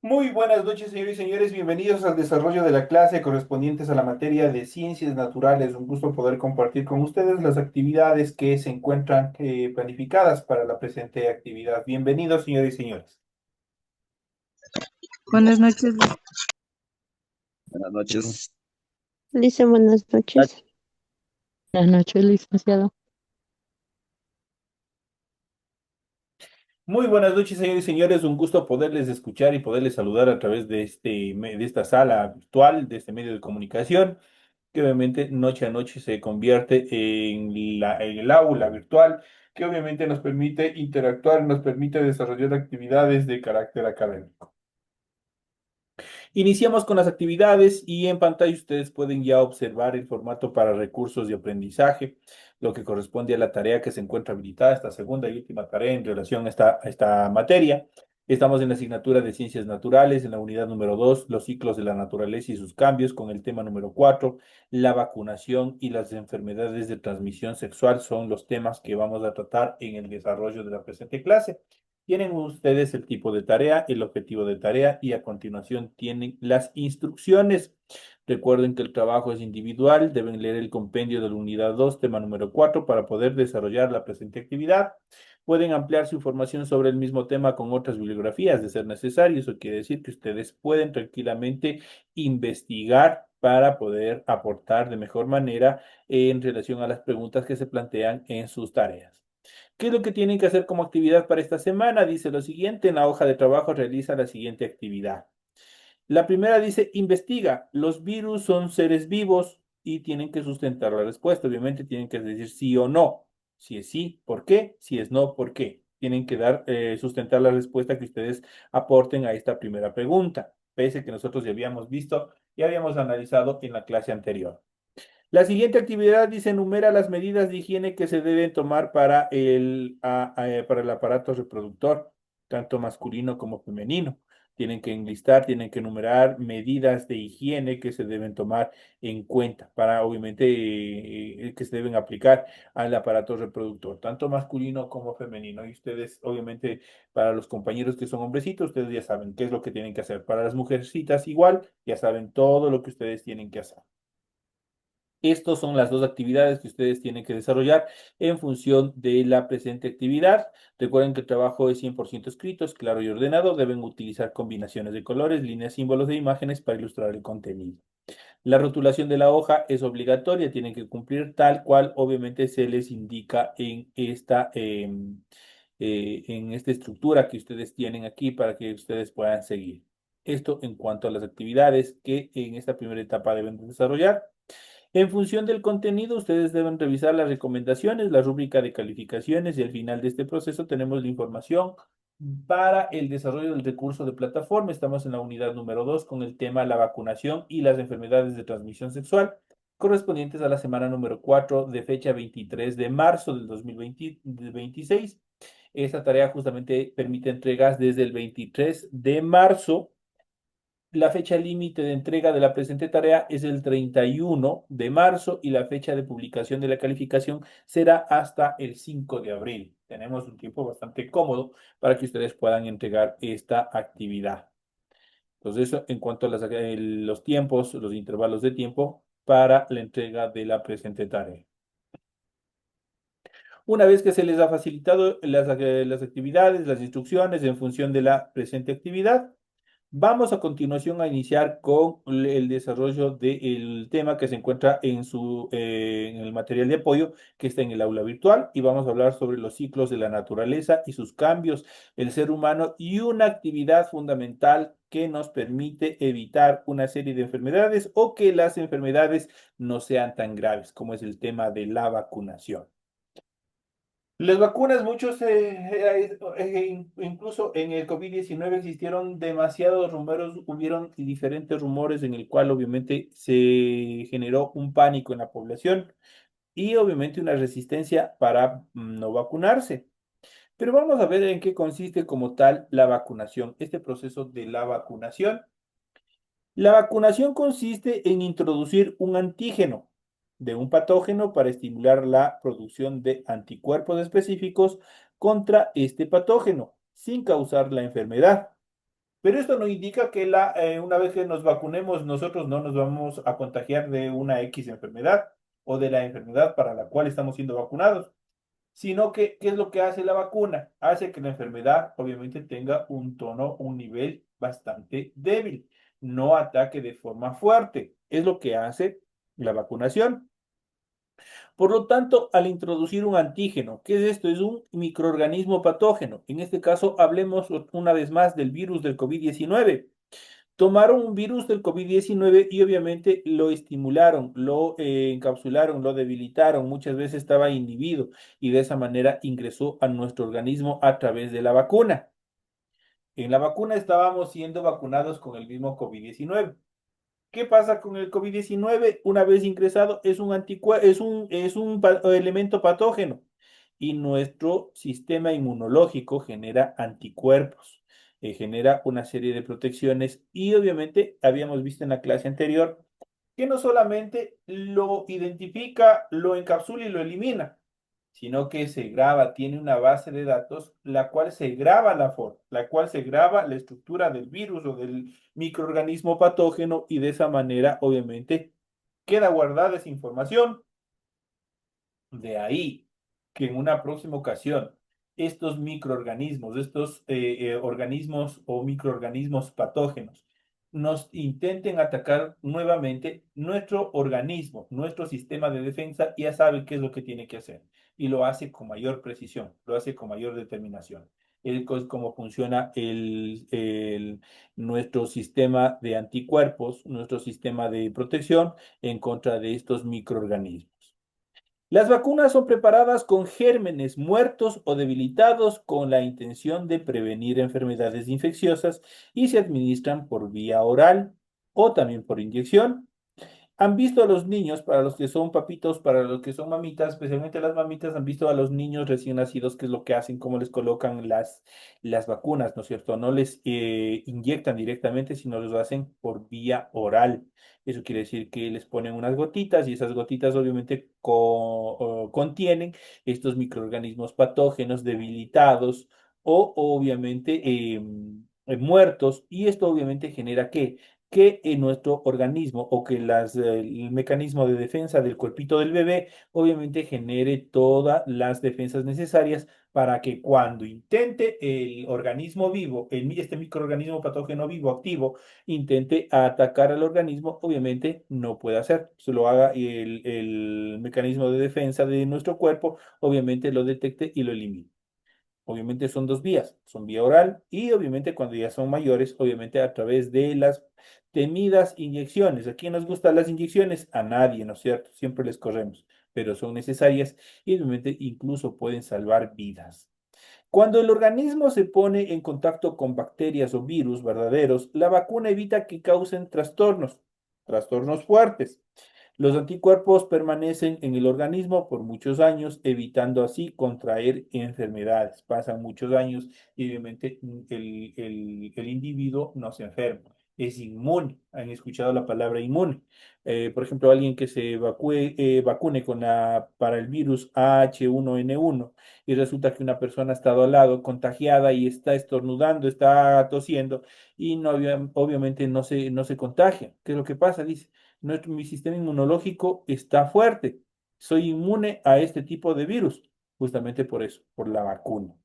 Muy buenas noches, señores y señores. Bienvenidos al desarrollo de la clase correspondientes a la materia de ciencias naturales. Un gusto poder compartir con ustedes las actividades que se encuentran planificadas para la presente actividad. Bienvenidos, señores y señores. Buenas noches. Buenas noches. Dice buenas noches. Buenas noches, licenciado. Muy buenas noches, señores y señores. Un gusto poderles escuchar y poderles saludar a través de de esta sala virtual, de este medio de comunicación, que obviamente noche a noche se convierte en el aula virtual, que obviamente nos permite interactuar, nos permite desarrollar actividades de carácter académico. Iniciamos con las actividades y en pantalla ustedes pueden ya observar el formato para recursos de aprendizaje, lo que corresponde a la tarea que se encuentra habilitada, esta segunda y última tarea en relación a esta materia. Estamos en la asignatura de Ciencias Naturales, en la unidad número 2, los ciclos de la naturaleza y sus cambios, con el tema número 4, la vacunación y las enfermedades de transmisión sexual son los temas que vamos a tratar en el desarrollo de la presente clase. Tienen ustedes el tipo de tarea, el objetivo de tarea y a continuación tienen las instrucciones. Recuerden que el trabajo es individual, deben leer el compendio de la unidad 2, tema número 4, para poder desarrollar la presente actividad. Pueden ampliar su información sobre el mismo tema con otras bibliografías de ser necesario. Eso quiere decir que ustedes pueden tranquilamente investigar para poder aportar de mejor manera en relación a las preguntas que se plantean en sus tareas. ¿Qué es lo que tienen que hacer como actividad para esta semana? Dice lo siguiente, en la hoja de trabajo realiza la siguiente actividad. La primera dice, investiga, los virus son seres vivos y tienen que sustentar la respuesta. Obviamente tienen que decir sí o no. Si es sí, ¿por qué? Si es no, ¿por qué? Tienen que sustentar la respuesta que ustedes aporten a esta primera pregunta, pese que nosotros ya habíamos visto y habíamos analizado en la clase anterior. La siguiente actividad dice enumera las medidas de higiene que se deben tomar para para el aparato reproductor, tanto masculino como femenino. Tienen que enlistar, tienen que enumerar medidas de higiene que se deben tomar en cuenta para, obviamente, que se deben aplicar al aparato reproductor, tanto masculino como femenino. Y ustedes, obviamente, para los compañeros que son hombrecitos, ustedes ya saben qué es lo que tienen que hacer. Para las mujercitas, igual, ya saben todo lo que ustedes tienen que hacer. Estas son las dos actividades que ustedes tienen que desarrollar en función de la presente actividad. Recuerden que el trabajo es 100% escrito, es claro y ordenado. Deben utilizar combinaciones de colores, líneas, símbolos e imágenes para ilustrar el contenido. La rotulación de la hoja es obligatoria, tienen que cumplir tal cual obviamente se les indica en en esta estructura que ustedes tienen aquí para que ustedes puedan seguir. Esto en cuanto a las actividades que en esta primera etapa deben desarrollar. En función del contenido, ustedes deben revisar las recomendaciones, la rúbrica de calificaciones y al final de este proceso tenemos la información para el desarrollo del recurso de plataforma. Estamos en la unidad número 2 con el tema la vacunación y las enfermedades de transmisión sexual correspondientes a la semana número 4 de fecha 23 de marzo del 2026. Esta tarea justamente permite entregas desde el 23 de marzo. La fecha límite de entrega de la presente tarea es el 31 de marzo y la fecha de publicación de la calificación será hasta el 5 de abril. Tenemos un tiempo bastante cómodo para que ustedes puedan entregar esta actividad. Entonces, eso en cuanto a los tiempos, los intervalos de tiempo para la entrega de la presente tarea. Una vez que se les ha facilitado las actividades, las instrucciones en función de la presente actividad, vamos a continuación a iniciar con el desarrollo del tema que se encuentra en el material de apoyo que está en el aula virtual y vamos a hablar sobre los ciclos de la naturaleza y sus cambios, el ser humano y una actividad fundamental que nos permite evitar una serie de enfermedades o que las enfermedades no sean tan graves, como es el tema de la vacunación. Las vacunas, incluso en el COVID-19 existieron demasiados rumores, hubieron diferentes rumores en el cual obviamente se generó un pánico en la población y obviamente una resistencia para no vacunarse. Pero vamos a ver en qué consiste como tal la vacunación, este proceso de la vacunación. La vacunación consiste en introducir un antígeno de un patógeno para estimular la producción de anticuerpos específicos contra este patógeno, sin causar la enfermedad. Pero esto no indica que una vez que nos vacunemos, nosotros no nos vamos a contagiar de una X enfermedad o de la enfermedad para la cual estamos siendo vacunados, sino que, ¿qué es lo que hace la vacuna? Hace que la enfermedad obviamente tenga un tono, un nivel bastante débil, no ataque de forma fuerte. Es lo que hace la vacunación. Por lo tanto, al introducir un antígeno, ¿qué es esto? Es un microorganismo patógeno. En este caso, hablemos una vez más del virus del COVID-19. Tomaron un virus del COVID-19 y obviamente lo estimularon, lo encapsularon, lo debilitaron, muchas veces estaba inhibido y de esa manera ingresó a nuestro organismo a través de la vacuna. En la vacuna estábamos siendo vacunados con el mismo COVID-19. ¿Qué pasa con el COVID-19? Una vez ingresado, es un elemento patógeno y nuestro sistema inmunológico genera anticuerpos, genera una serie de protecciones y obviamente habíamos visto en la clase anterior que no solamente lo identifica, lo encapsula y lo elimina, sino que se graba, tiene una base de datos, la cual se graba la forma, la cual se graba la estructura del virus o del microorganismo patógeno y de esa manera, obviamente, queda guardada esa información. De ahí que en una próxima ocasión estos microorganismos, estos organismos o microorganismos patógenos, nos intenten atacar nuevamente nuestro organismo, nuestro sistema de defensa, ya sabe qué es lo que tiene que hacer y lo hace con mayor precisión, lo hace con mayor determinación. Es como funciona nuestro sistema de anticuerpos, nuestro sistema de protección en contra de estos microorganismos. Las vacunas son preparadas con gérmenes muertos o debilitados con la intención de prevenir enfermedades infecciosas y se administran por vía oral o también por inyección. Han visto a los niños, para los que son papitos, para los que son mamitas, especialmente las mamitas, han visto a los niños recién nacidos, qué es lo que hacen, cómo les colocan las vacunas, ¿no es cierto? No les inyectan directamente, sino los hacen por vía oral. Eso quiere decir que les ponen unas gotitas y esas gotitas obviamente contienen estos microorganismos patógenos debilitados o obviamente muertos y esto obviamente genera que en nuestro organismo o que el mecanismo de defensa del cuerpito del bebé obviamente genere todas las defensas necesarias para que cuando intente el organismo vivo, este microorganismo patógeno vivo activo, intente atacar al organismo, obviamente no puede hacer. Se lo haga el mecanismo de defensa de nuestro cuerpo, obviamente lo detecte y lo elimine. Obviamente son dos vías, son vía oral y obviamente cuando ya son mayores, obviamente a través de las temidas inyecciones. ¿A quién nos gustan las inyecciones? A nadie, ¿no es cierto? Siempre les corremos, pero son necesarias y obviamente incluso pueden salvar vidas. Cuando el organismo se pone en contacto con bacterias o virus verdaderos, la vacuna evita que causen trastornos fuertes. Los anticuerpos permanecen en el organismo por muchos años, evitando así contraer enfermedades. Pasan muchos años y obviamente el individuo no se enferma. Es inmune. Han escuchado la palabra inmune. Por ejemplo, alguien que se vacune para el virus H1N1 y resulta que una persona ha estado al lado contagiada y está estornudando, está tosiendo y no, obviamente no se contagia. ¿Qué es lo que pasa? Dice mi sistema inmunológico está fuerte. Soy inmune a este tipo de virus, justamente por eso, por la vacuna.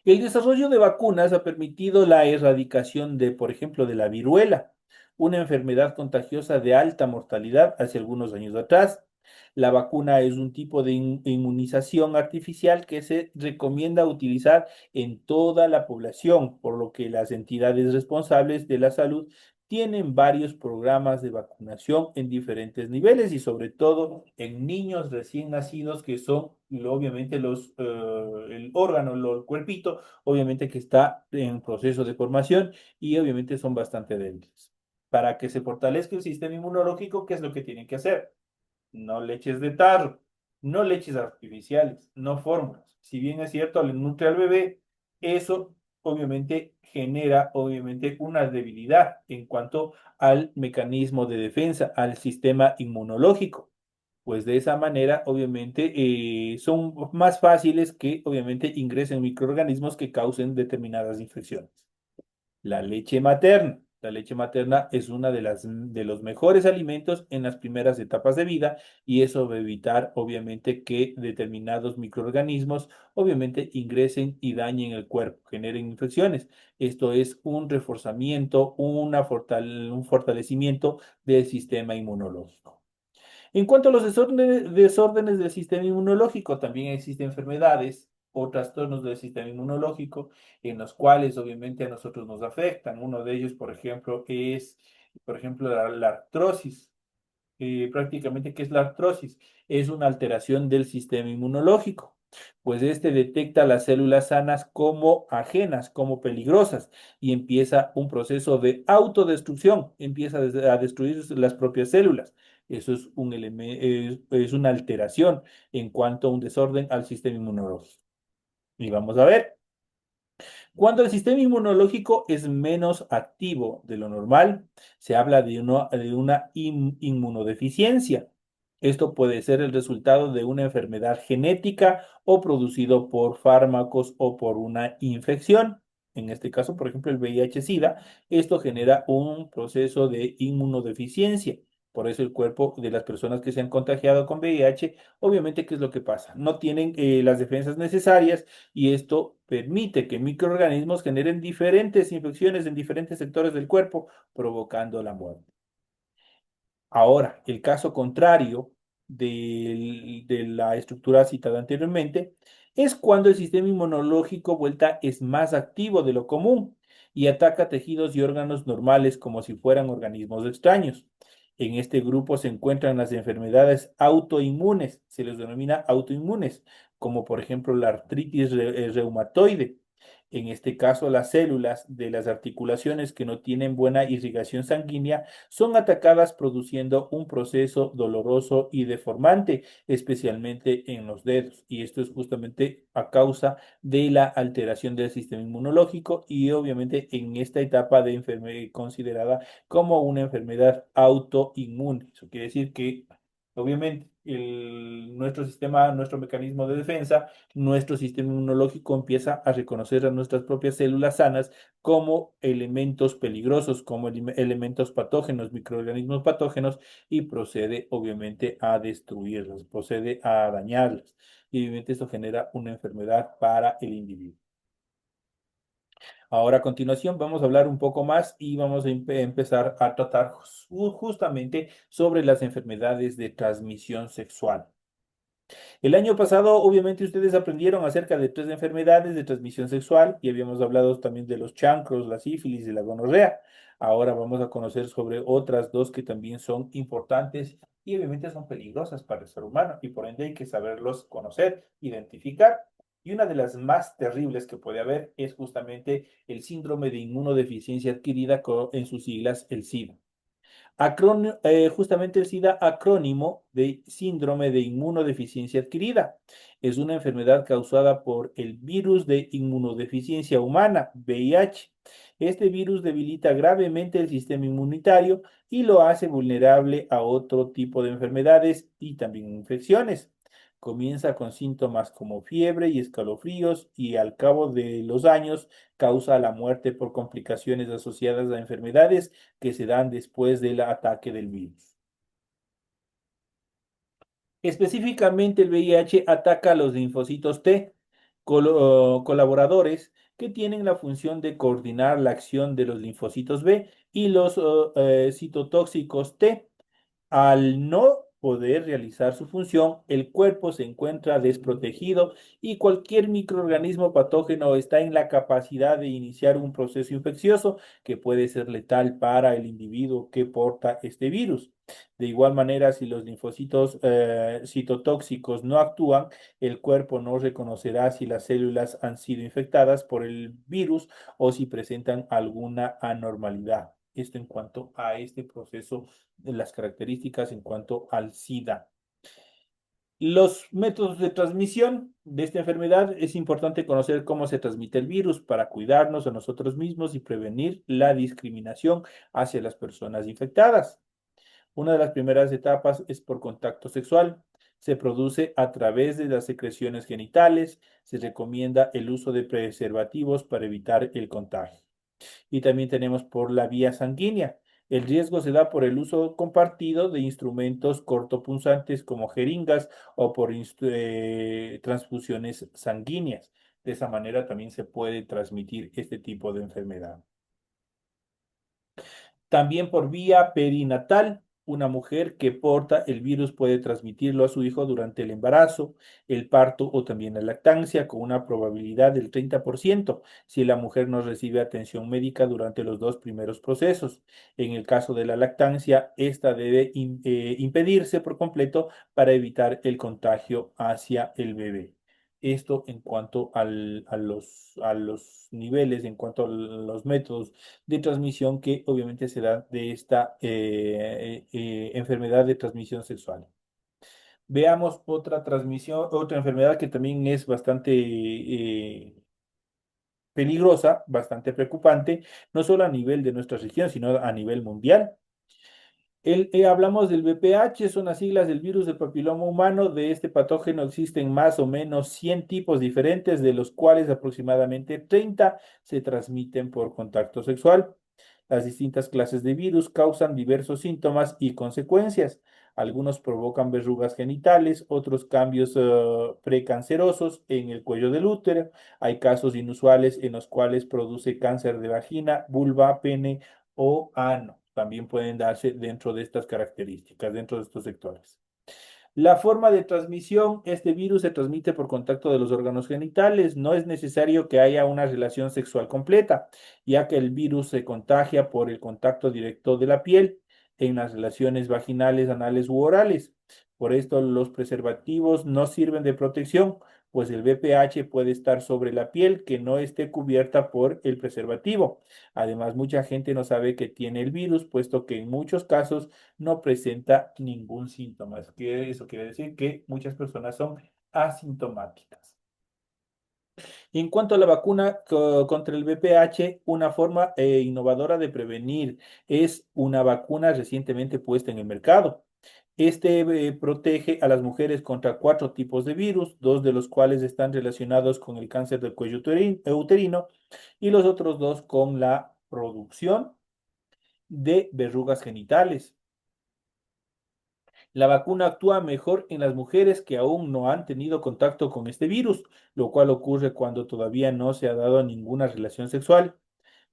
El desarrollo de vacunas ha permitido la erradicación de, por ejemplo, de la viruela, una enfermedad contagiosa de alta mortalidad hace algunos años atrás. La vacuna es un tipo de inmunización artificial que se recomienda utilizar en toda la población, por lo que las entidades responsables de la salud tienen varios programas de vacunación en diferentes niveles y sobre todo en niños recién nacidos que son obviamente el órgano, el cuerpito, obviamente que está en proceso de formación y obviamente son bastante débiles. Para que se fortalezca el sistema inmunológico, ¿qué es lo que tienen que hacer? No leches de tarro, no leches artificiales, no fórmulas. Si bien es cierto, le nutre al bebé, eso obviamente genera obviamente una debilidad en cuanto al mecanismo de defensa, al sistema inmunológico. Pues de esa manera, obviamente, son más fáciles que obviamente ingresen microorganismos que causen determinadas infecciones. La leche materna. La leche materna es una de los mejores alimentos en las primeras etapas de vida y eso va a evitar, obviamente, que determinados microorganismos, obviamente, ingresen y dañen el cuerpo, generen infecciones. Esto es un reforzamiento, un fortalecimiento del sistema inmunológico. En cuanto a los desórdenes del sistema inmunológico, también existen enfermedades o trastornos del sistema inmunológico en los cuales obviamente a nosotros nos afectan. Uno de ellos, por ejemplo, es, por ejemplo, la artrosis. Prácticamente, ¿qué es la artrosis? Es una alteración del sistema inmunológico, pues este detecta las células sanas como ajenas, como peligrosas, y empieza un proceso de autodestrucción, empieza a destruir las propias células. Eso es es una alteración en cuanto a un desorden al sistema inmunológico. Y vamos a ver. Cuando el sistema inmunológico es menos activo de lo normal, se habla de una inmunodeficiencia. Esto puede ser el resultado de una enfermedad genética o producido por fármacos o por una infección. En este caso, por ejemplo, el VIH-Sida, esto genera un proceso de inmunodeficiencia. Por eso el cuerpo de las personas que se han contagiado con VIH, obviamente, ¿qué es lo que pasa? No tienen las defensas necesarias y esto permite que microorganismos generen diferentes infecciones en diferentes sectores del cuerpo, provocando la muerte. Ahora, el caso contrario de la estructura citada anteriormente es cuando el sistema inmunológico vuelta es más activo de lo común y ataca tejidos y órganos normales como si fueran organismos extraños. En este grupo se encuentran las enfermedades autoinmunes, se les denomina autoinmunes, como por ejemplo la artritis reumatoide. En este caso, las células de las articulaciones que no tienen buena irrigación sanguínea son atacadas produciendo un proceso doloroso y deformante, especialmente en los dedos. Y esto es justamente a causa de la alteración del sistema inmunológico y obviamente en esta etapa de enfermedad considerada como una enfermedad autoinmune. Eso quiere decir que obviamente nuestro sistema, nuestro mecanismo de defensa, nuestro sistema inmunológico empieza a reconocer a nuestras propias células sanas como elementos peligrosos, como elementos patógenos, microorganismos patógenos, y procede obviamente a destruirlos, procede a dañarlos. Y obviamente esto genera una enfermedad para el individuo. Ahora a continuación vamos a hablar un poco más y vamos a empezar a tratar justamente sobre las enfermedades de transmisión sexual. El año pasado, obviamente, ustedes aprendieron acerca de tres enfermedades de transmisión sexual y habíamos hablado también de los chancros, la sífilis y la gonorrea. Ahora vamos a conocer sobre otras dos que también son importantes y obviamente son peligrosas para el ser humano y por ende hay que saberlos conocer, identificar. Y una de las más terribles que puede haber es justamente el síndrome de inmunodeficiencia adquirida en sus siglas, el SIDA. Justamente el SIDA, acrónimo de síndrome de inmunodeficiencia adquirida. Es una enfermedad causada por el virus de inmunodeficiencia humana, VIH. Este virus debilita gravemente el sistema inmunitario y lo hace vulnerable a otro tipo de enfermedades y también infecciones. Comienza con síntomas como fiebre y escalofríos y al cabo de los años causa la muerte por complicaciones asociadas a enfermedades que se dan después del ataque del virus. Específicamente, el VIH ataca a los linfocitos T, colaboradores que tienen la función de coordinar la acción de los linfocitos B y los citotóxicos T. Al no poder realizar su función, el cuerpo se encuentra desprotegido y cualquier microorganismo patógeno está en la capacidad de iniciar un proceso infeccioso que puede ser letal para el individuo que porta este virus. De igual manera, si los linfocitos citotóxicos no actúan, el cuerpo no reconocerá si las células han sido infectadas por el virus o si presentan alguna anormalidad. Esto en cuanto a este proceso, de las características en cuanto al SIDA. Los métodos de transmisión de esta enfermedad es importante conocer cómo se transmite el virus para cuidarnos a nosotros mismos y prevenir la discriminación hacia las personas infectadas. Una de las primeras etapas es por contacto sexual. Se produce a través de las secreciones genitales. Se recomienda el uso de preservativos para evitar el contagio. y también tenemos por la vía sanguínea. El riesgo se da por el uso compartido de instrumentos cortopunzantes como jeringas o por transfusiones sanguíneas. De esa manera también se puede transmitir este tipo de enfermedad. También por vía perinatal, una mujer que porta el virus puede transmitirlo a su hijo durante el embarazo, el parto o también la lactancia con una probabilidad del 30% si la mujer no recibe atención médica durante los dos primeros procesos. En el caso de la lactancia, esta debe impedirse por completo para evitar el contagio hacia el bebé. Esto en cuanto a los niveles, en cuanto a los métodos de transmisión que obviamente se da de esta enfermedad de transmisión sexual. Veamos otra transmisión, otra enfermedad que también es bastante peligrosa, bastante preocupante, no solo a nivel de nuestra región, sino a nivel mundial. Hablamos del VPH, son las siglas del virus del papiloma humano. De este patógeno existen más o menos 100 tipos diferentes, de los cuales aproximadamente 30 se transmiten por contacto sexual. Las distintas clases de virus causan diversos síntomas y consecuencias. Algunos provocan verrugas genitales, otros cambios precancerosos en el cuello del útero. Hay casos inusuales en los cuales produce cáncer de vagina, vulva, pene o ano. También pueden darse dentro de estas características, dentro de estos sectores. La forma de transmisión, este virus se transmite por contacto de los órganos genitales. No es necesario que haya una relación sexual completa, ya que el virus se contagia por el contacto directo de la piel en las relaciones vaginales, anales u orales. Por esto los preservativos no sirven de protección, pues el VPH puede estar sobre la piel que no esté cubierta por el preservativo. Además, mucha gente no sabe que tiene el virus, puesto que en muchos casos no presenta ningún síntoma. Eso quiere decir que muchas personas son asintomáticas. En cuanto a la vacuna contra el VPH, una forma innovadora de prevenir es una vacuna recientemente puesta en el mercado. Este protege a las mujeres contra 4 tipos de virus, 2 de los cuales están relacionados con el cáncer del cuello uterino y los otros 2 con la producción de verrugas genitales. La vacuna actúa mejor en las mujeres que aún no han tenido contacto con este virus, lo cual ocurre cuando todavía no se ha dado ninguna relación sexual.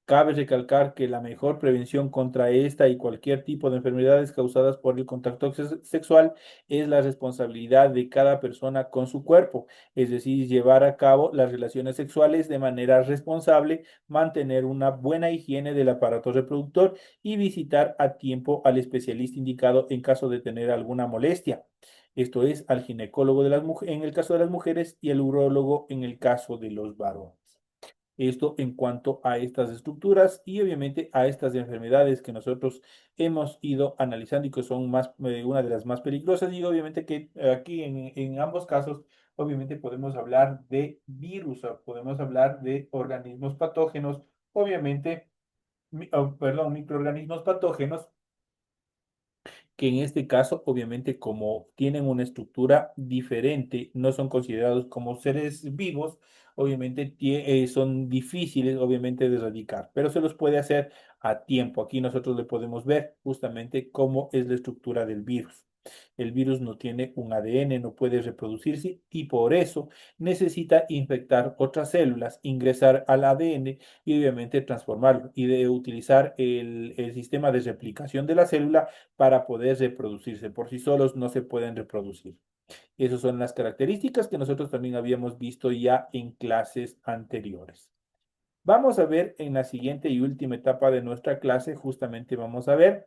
Cabe recalcar que la mejor prevención contra esta y cualquier tipo de enfermedades causadas por el contacto sexual es la responsabilidad de cada persona con su cuerpo, es decir, llevar a cabo las relaciones sexuales de manera responsable, mantener una buena higiene del aparato reproductor y visitar a tiempo al especialista indicado en caso de tener alguna molestia. Esto es al ginecólogo de en el caso de las mujeres y el urólogo en el caso de los varones. Esto en cuanto a estas estructuras y obviamente a estas enfermedades que nosotros hemos ido analizando y que son más, una de las más peligrosas y obviamente que aquí en ambos casos obviamente podemos hablar de virus, o podemos hablar de organismos patógenos, obviamente, perdón, microorganismos patógenos que en este caso, obviamente, como tienen una estructura diferente, no son considerados como seres vivos, obviamente son difíciles, obviamente, de erradicar, pero se los puede hacer a tiempo. Aquí nosotros le podemos ver justamente cómo es la estructura del virus. El virus no tiene un ADN, no puede reproducirse y por eso necesita infectar otras células, ingresar al ADN y obviamente transformarlo y de utilizar el sistema de replicación de la célula para poder reproducirse. Por sí solos no se pueden reproducir. Esas son las características que nosotros también habíamos visto ya en clases anteriores. Vamos a ver en la siguiente y última etapa de nuestra clase, justamente vamos a ver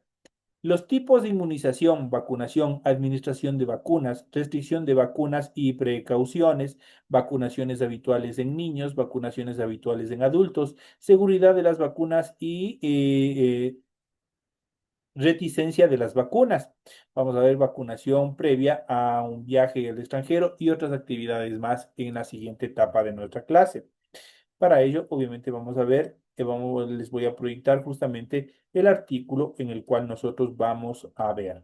los tipos de inmunización, vacunación, administración de vacunas, restricción de vacunas y precauciones, vacunaciones habituales en niños, vacunaciones habituales en adultos, seguridad de las vacunas y reticencia de las vacunas. Vamos a ver vacunación previa a un viaje al extranjero y otras actividades más en la siguiente etapa de nuestra clase. Para ello, obviamente, vamos a ver, les voy a proyectar justamente el artículo en el cual nosotros vamos a ver.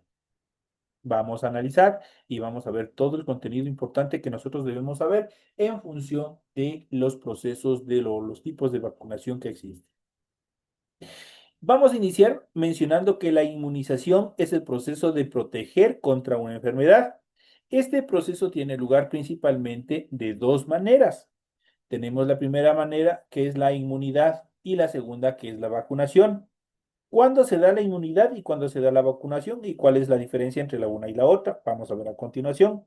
Vamos a analizar y vamos a ver todo el contenido importante que nosotros debemos saber en función de los procesos de los tipos de vacunación que existen. Vamos a iniciar mencionando que la inmunización es el proceso de proteger contra una enfermedad. Este proceso tiene lugar principalmente de dos maneras. Tenemos la primera manera, que es la inmunidad, y la segunda, que es la vacunación. ¿Cuándo se da la inmunidad y cuándo se da la vacunación? ¿Y cuál es la diferencia entre la una y la otra? Vamos a ver a continuación.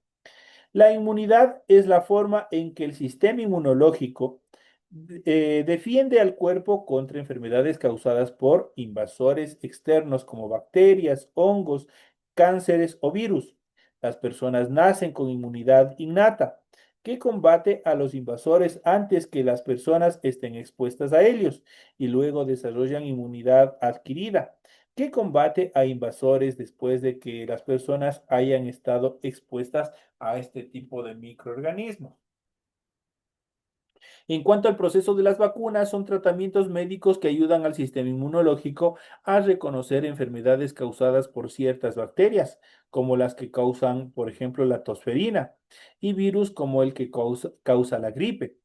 La inmunidad es la forma en que el sistema inmunológico defiende al cuerpo contra enfermedades causadas por invasores externos como bacterias, hongos, cánceres o virus. Las personas nacen con inmunidad innata que combate a los invasores antes que las personas estén expuestas a ellos y luego desarrollan inmunidad adquirida que combate a invasores después de que las personas hayan estado expuestas a este tipo de microorganismos. En cuanto al proceso de las vacunas, son tratamientos médicos que ayudan al sistema inmunológico a reconocer enfermedades causadas por ciertas bacterias, como las que causan, por ejemplo, la tosferina, y virus como el que causa la gripe,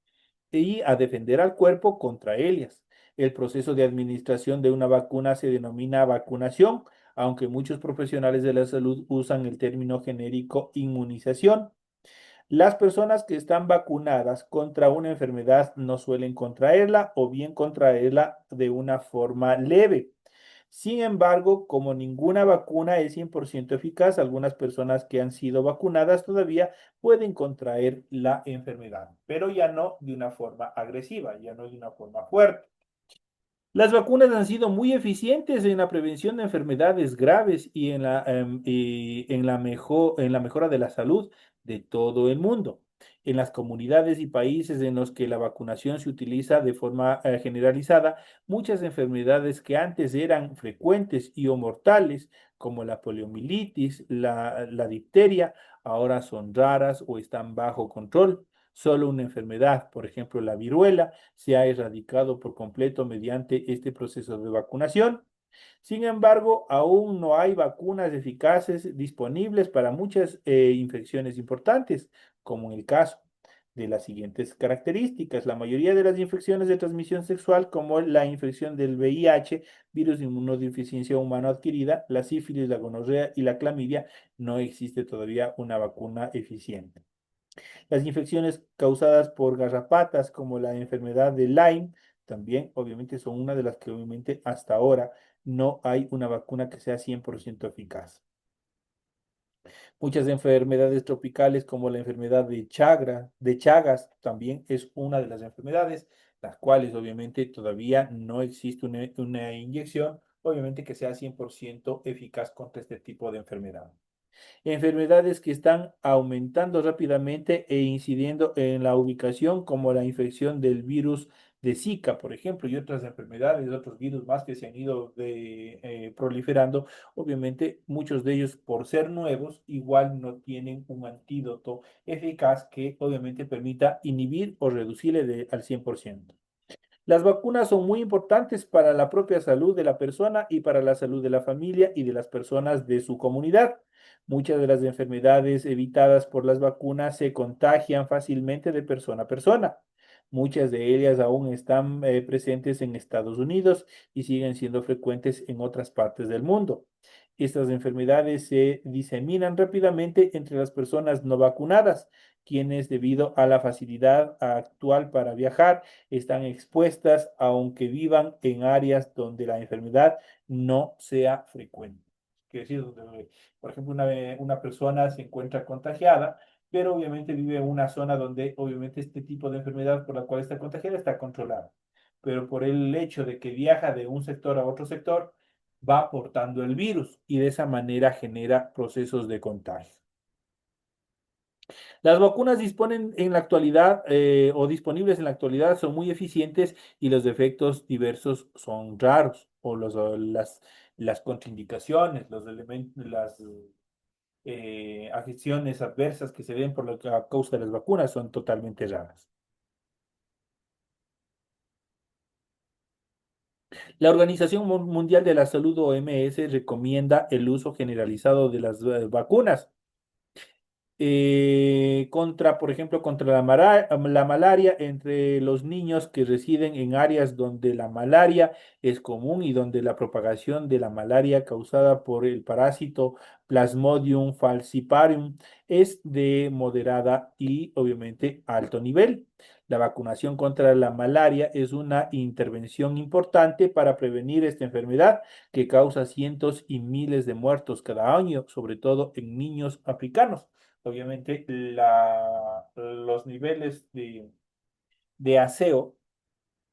y a defender al cuerpo contra ellas. El proceso de administración de una vacuna se denomina vacunación, aunque muchos profesionales de la salud usan el término genérico inmunización. Las personas que están vacunadas contra una enfermedad no suelen contraerla o bien contraerla de una forma leve. Sin embargo, como ninguna vacuna es 100% eficaz, algunas personas que han sido vacunadas todavía pueden contraer la enfermedad, pero ya no de una forma agresiva, ya no de una forma fuerte. Las vacunas han sido muy eficientes en la prevención de enfermedades graves y en la mejora de la salud de todo el mundo. En las comunidades y países en los que la vacunación se utiliza de forma generalizada, muchas enfermedades que antes eran frecuentes y o mortales, como la poliomielitis, la difteria, ahora son raras o están bajo control. Solo una enfermedad, por ejemplo la viruela, se ha erradicado por completo mediante este proceso de vacunación. Sin embargo, aún no hay vacunas eficaces disponibles para muchas infecciones importantes, como en el caso de las siguientes características. La mayoría de las infecciones de transmisión sexual, como la infección del VIH, virus de inmunodeficiencia humano adquirida, la sífilis, la gonorrea y la clamidia, no existe todavía una vacuna eficiente. Las infecciones causadas por garrapatas, como la enfermedad de Lyme, también obviamente son una de las que obviamente hasta ahora no hay una vacuna que sea 100% eficaz. Muchas enfermedades tropicales, como la enfermedad de Chagas, también es una de las enfermedades, las cuales obviamente todavía no existe una inyección, obviamente que sea 100% eficaz contra este tipo de enfermedad. Enfermedades que están aumentando rápidamente e incidiendo en la ubicación, como la infección del virus de Zika, por ejemplo, y otras enfermedades, otros virus más que se han ido proliferando. Obviamente, muchos de ellos, por ser nuevos, igual no tienen un antídoto eficaz que obviamente permita inhibir o reducirle al 100%. Las vacunas son muy importantes para la propia salud de la persona y para la salud de la familia y de las personas de su comunidad. Muchas de las enfermedades evitadas por las vacunas se contagian fácilmente de persona a persona. Muchas de ellas aún están presentes en Estados Unidos y siguen siendo frecuentes en otras partes del mundo. Estas enfermedades se diseminan rápidamente entre las personas no vacunadas, quienes debido a la facilidad actual para viajar, están expuestas aunque vivan en áreas donde la enfermedad no sea frecuente. Quiere decir, donde, por ejemplo, una persona se encuentra contagiada, pero obviamente vive en una zona donde obviamente este tipo de enfermedad por la cual está contagiada está controlada. Pero por el hecho de que viaja de un sector a otro sector, va aportando el virus y de esa manera genera procesos de contagio. Las vacunas disponen en la actualidad o disponibles en la actualidad son muy eficientes y los efectos diversos son raros las contraindicaciones, los elementos, las afecciones adversas que se ven por la causa de las vacunas son totalmente raras. La Organización Mundial de la Salud, OMS, recomienda el uso generalizado de las vacunas contra, por ejemplo, contra la malaria entre los niños que residen en áreas donde la malaria es común y donde la propagación de la malaria causada por el parásito Plasmodium falciparum es de moderada y obviamente alto nivel. La vacunación contra la malaria es una intervención importante para prevenir esta enfermedad que causa cientos y miles de muertos cada año, sobre todo en niños africanos. Obviamente, los niveles de aseo,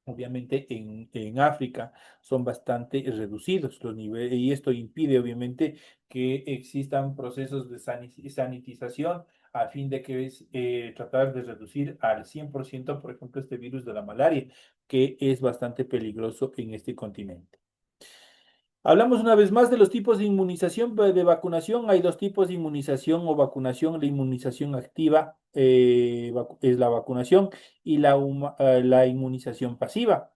obviamente, en África son bastante reducidos los niveles, y esto impide, obviamente, que existan procesos de sanitización a fin de que tratar de reducir al 100%, por ejemplo, este virus de la malaria, que es bastante peligroso en este continente. Hablamos una vez más de los tipos de inmunización, de vacunación. Hay dos tipos de inmunización o vacunación. La inmunización activa es la vacunación y la inmunización pasiva.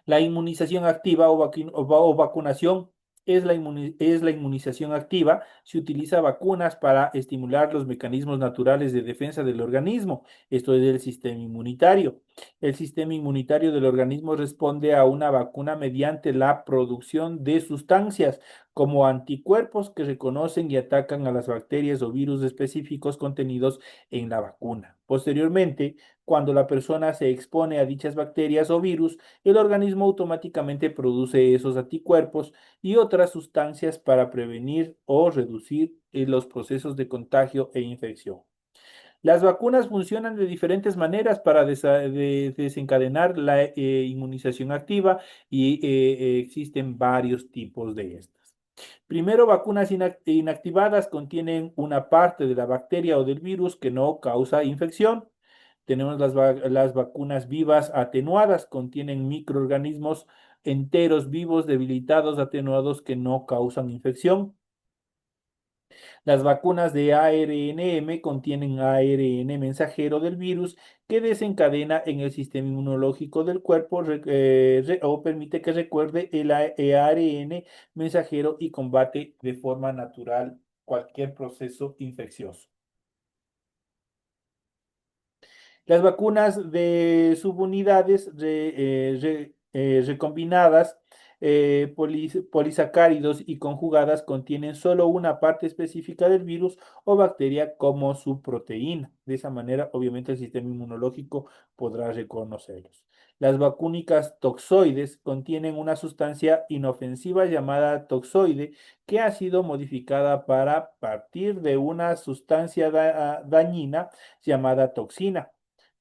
La inmunización activa o vacunación es la inmunización activa. Se utiliza vacunas para estimular los mecanismos naturales de defensa del organismo. Esto es el sistema inmunitario. El sistema inmunitario del organismo responde a una vacuna mediante la producción de sustancias como anticuerpos que reconocen y atacan a las bacterias o virus específicos contenidos en la vacuna. Posteriormente, cuando la persona se expone a dichas bacterias o virus, el organismo automáticamente produce esos anticuerpos y otras sustancias para prevenir o reducir los procesos de contagio e infección. Las vacunas funcionan de diferentes maneras para desencadenar la inmunización activa y existen varios tipos de estas. Primero, vacunas inactivadas contienen una parte de la bacteria o del virus que no causa infección. Tenemos las vacunas vivas atenuadas, contienen microorganismos enteros vivos, debilitados, atenuados que no causan infección. Las vacunas de ARNM contienen ARN mensajero del virus que desencadena en el sistema inmunológico del cuerpo o permite que recuerde el ARN mensajero y combate de forma natural cualquier proceso infeccioso. Las vacunas de subunidades recombinadas, polisacáridos y conjugadas contienen solo una parte específica del virus o bacteria como su proteína. De esa manera, obviamente, el sistema inmunológico podrá reconocerlos. Las vacúnicas toxoides contienen una sustancia inofensiva llamada toxoide que ha sido modificada para partir de una sustancia dañina llamada toxina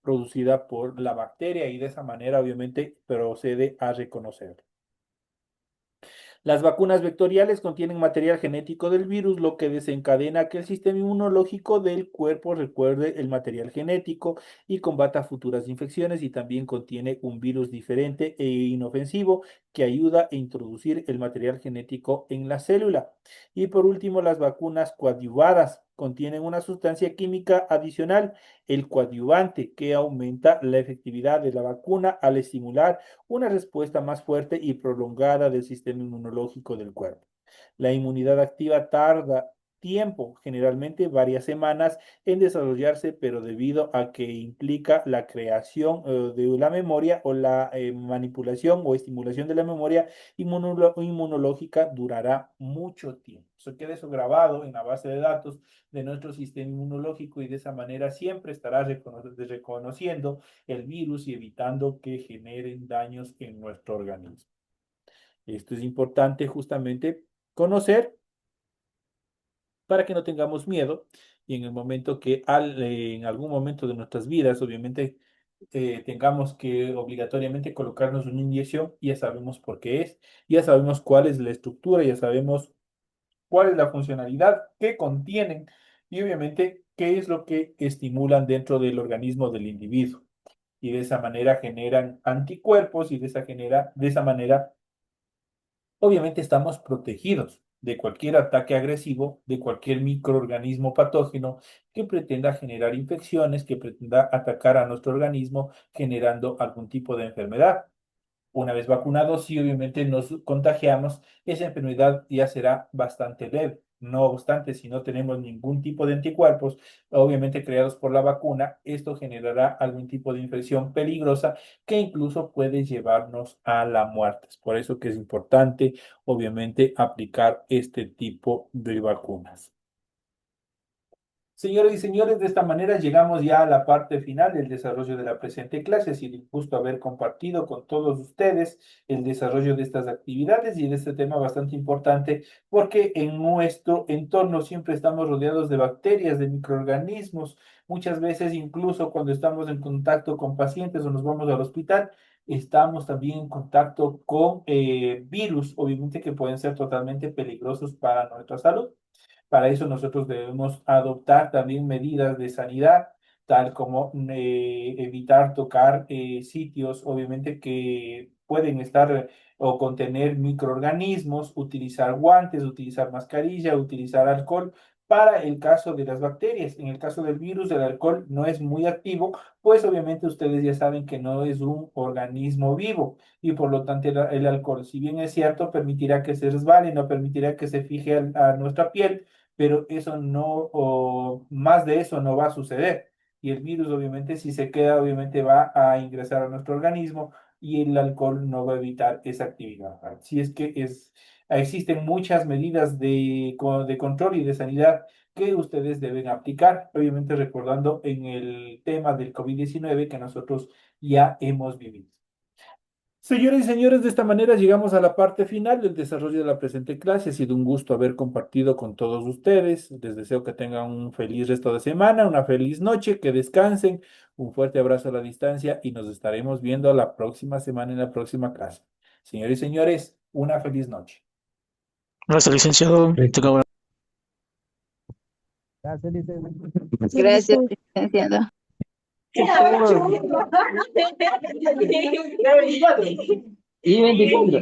producida por la bacteria y de esa manera obviamente procede a reconocer. Las vacunas vectoriales contienen material genético del virus, lo que desencadena que el sistema inmunológico del cuerpo recuerde el material genético y combata futuras infecciones y también contiene un virus diferente e inofensivo que ayuda a introducir el material genético en la célula. Y por último, las vacunas coadyuvadas contienen una sustancia química adicional, el coadyuvante, que aumenta la efectividad de la vacuna al estimular una respuesta más fuerte y prolongada del sistema inmunológico del cuerpo. La inmunidad activa tarda tiempo, generalmente varias semanas, en desarrollarse, pero debido a que implica la creación de la memoria o la manipulación o estimulación de la memoria inmunológica, durará mucho tiempo. Eso queda eso grabado en la base de datos de nuestro sistema inmunológico y de esa manera siempre estará reconociendo el virus y evitando que generen daños en nuestro organismo. Esto es importante justamente conocer para que no tengamos miedo y en el momento que en algún momento de nuestras vidas, obviamente, tengamos que obligatoriamente colocarnos una inyección, ya sabemos por qué es, ya sabemos cuál es la estructura, ya sabemos cuál es la funcionalidad que contienen y obviamente qué es lo que estimulan dentro del organismo del individuo. Y de esa manera generan anticuerpos y de esa manera obviamente estamos protegidos de cualquier ataque agresivo, de cualquier microorganismo patógeno que pretenda generar infecciones, que pretenda atacar a nuestro organismo generando algún tipo de enfermedad. Una vez vacunados, si obviamente nos contagiamos, esa enfermedad ya será bastante leve. No obstante, si no tenemos ningún tipo de anticuerpos, obviamente creados por la vacuna, esto generará algún tipo de infección peligrosa que incluso puede llevarnos a la muerte. Es por eso que es importante, obviamente, aplicar este tipo de vacunas. Señoras y señores, de esta manera llegamos ya a la parte final del desarrollo de la presente clase. Ha sido un gusto haber compartido con todos ustedes el desarrollo de estas actividades y de este tema bastante importante, porque en nuestro entorno siempre estamos rodeados de bacterias, de microorganismos. Muchas veces, incluso cuando estamos en contacto con pacientes o nos vamos al hospital, estamos también en contacto con virus, obviamente que pueden ser totalmente peligrosos para nuestra salud. Para eso nosotros debemos adoptar también medidas de sanidad, tal como evitar tocar sitios, obviamente, que pueden estar o contener microorganismos, utilizar guantes, utilizar mascarilla, utilizar alcohol. Para el caso de las bacterias, en el caso del virus, el alcohol no es muy activo, pues obviamente ustedes ya saben que no es un organismo vivo y por lo tanto el alcohol, si bien es cierto, permitirá que se resbale, no permitirá que se fije a nuestra piel, pero eso no, o más de eso no va a suceder. Y el virus, obviamente, si se queda, obviamente va a ingresar a nuestro organismo y el alcohol no va a evitar esa actividad. Así es que existen muchas medidas de control y de sanidad que ustedes deben aplicar, obviamente recordando en el tema del COVID-19 que nosotros ya hemos vivido. Señores y señores, de esta manera llegamos a la parte final del desarrollo de la presente clase. Ha sido un gusto haber compartido con todos ustedes. Les deseo que tengan un feliz resto de semana, una feliz noche, que descansen. Un fuerte abrazo a la distancia y nos estaremos viendo la próxima semana en la próxima clase. Señores y señores, una feliz noche. Gracias, licenciado. Tenga buena- Gracias, licenciado. Y 24.